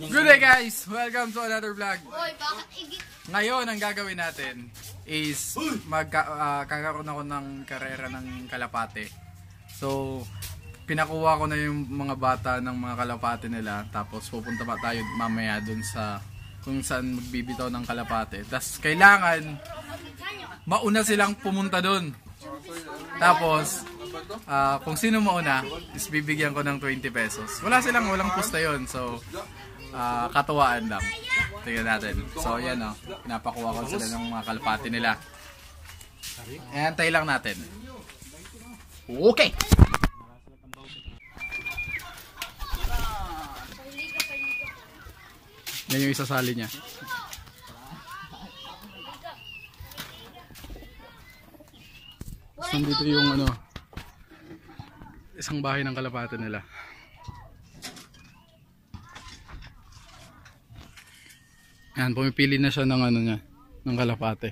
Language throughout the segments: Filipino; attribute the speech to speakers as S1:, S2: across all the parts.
S1: Good day guys! Welcome to another vlog. Ngayon ang gagawin natin is kakaroon ako ng karera ng kalapate. So pinakuha ko na yung mga bata ng mga kalapate nila. Tapos pupunta pa tayo mamaya dun sa kung saan magbibitaw ng kalapate. Tapos kailangan mauna silang pumunta dun. Tapos kung sino mauna is bibigyan ko ng 20 pesos. Walang pusta yun. So katuwaan lang. Tingnan natin. So yan o. Pinapakuha ko sila ng mga kalapate nila. Antay lang natin. Okay! Yan yung isasali niya. So dito yung isang bahay ng kalapate nila. Yan, pumipili na siya ng ng kalapate.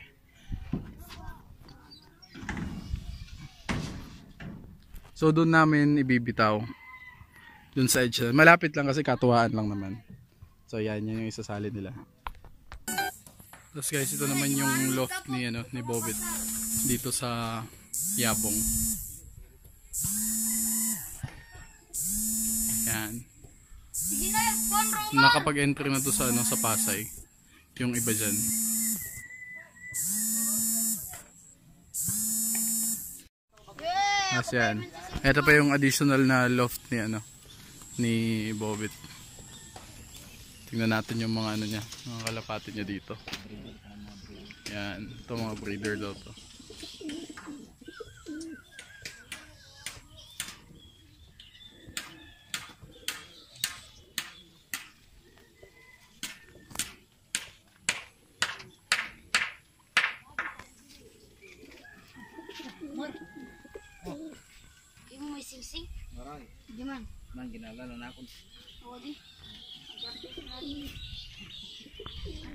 S1: So doon namin ibibitaw. Doon sa edge. Malapit lang kasi katuwaan lang naman. So yan yung isasali nila. Tapos guys, ito naman yung loft ni Bobit dito sa Yapong. Yan. Nakapag-entry na to sa sa Pasay. Yung iba dyan. As yan. Ito pa yung additional na loft ni Bobit. Tingnan natin yung mga niya, mga kalapate niya dito. Yan, ito mga breeder daw to.
S2: Sing maray di man nang ginalala na ako di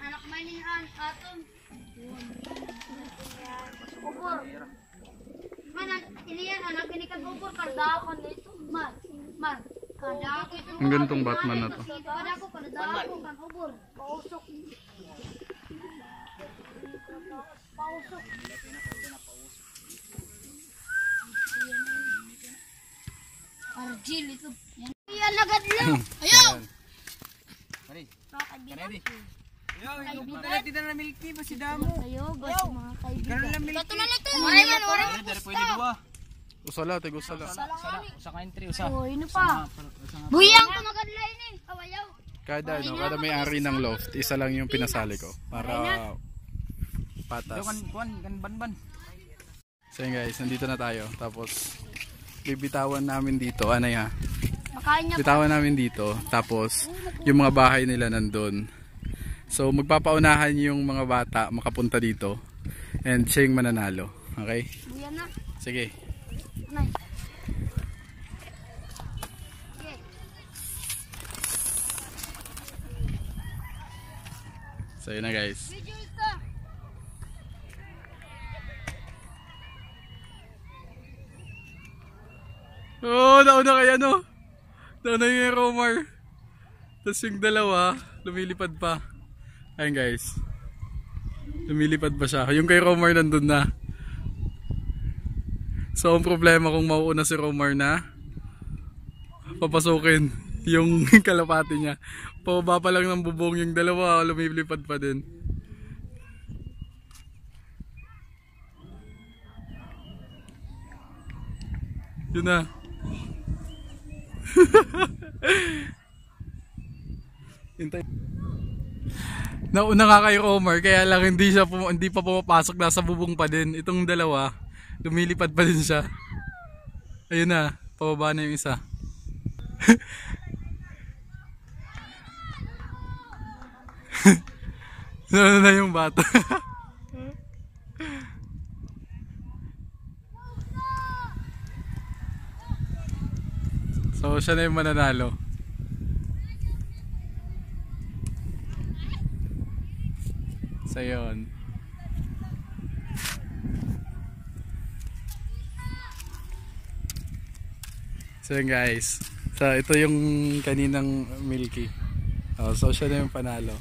S2: anak maningan aton ubor man iniyan anak ini kan ubor kardakon dito man kardako ito
S1: ang gantong Batman na to
S2: kardako kan ubor pausok Argil itu. Yan agad lang. Ayaw. Mari. Ready. Ayaw, ibutan natin na milky ba si Damo? Ayaw, basta mga kaibigan. Karon lang milky. Katunan ito. Oray. Dari pwede duwa. Usala. Usa ka entry usa. Oh, ino pa. Buyang ko magadlay ni. Ayaw.
S1: Kada may-ari ng loft, isa lang yung pinasali ko para patas. Kan ban. So yun guys, nandito na tayo. Tapos bibitawan namin dito, bitawan namin dito, tapos yung mga bahay nila nandun. So magpapaunahan yung mga bata makapunta dito and siya yung mananalo. Okay? Sige. So yun na guys. Oh, nauna kaya nauna yung Romar. Tapos yung dalawa lumilipad pa. Ayun guys, lumilipad pa siya. Yung kay Romar nandun na. So ang problema kung mauuna si Romar na papasukin yung kalapate niya, pababa pa lang ng bubong, yung dalawa lumilipad pa din. Yun na. Nauna nga kay Romar, kaya lang hindi pa pumapasok, nasa bubong pa din. Itong dalawa lumilipad pa din siya. Ayun na, pababa na yung isa. Nauna na yung bata. So siya na yung mananalo. So yun. So yun guys. So ito yung kaninang milky. Oh, so siya na yung panalo.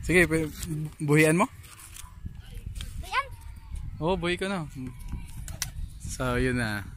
S1: Sige, buhian mo?
S2: Ayan.
S1: Oo, buhi ko na. So, yun na.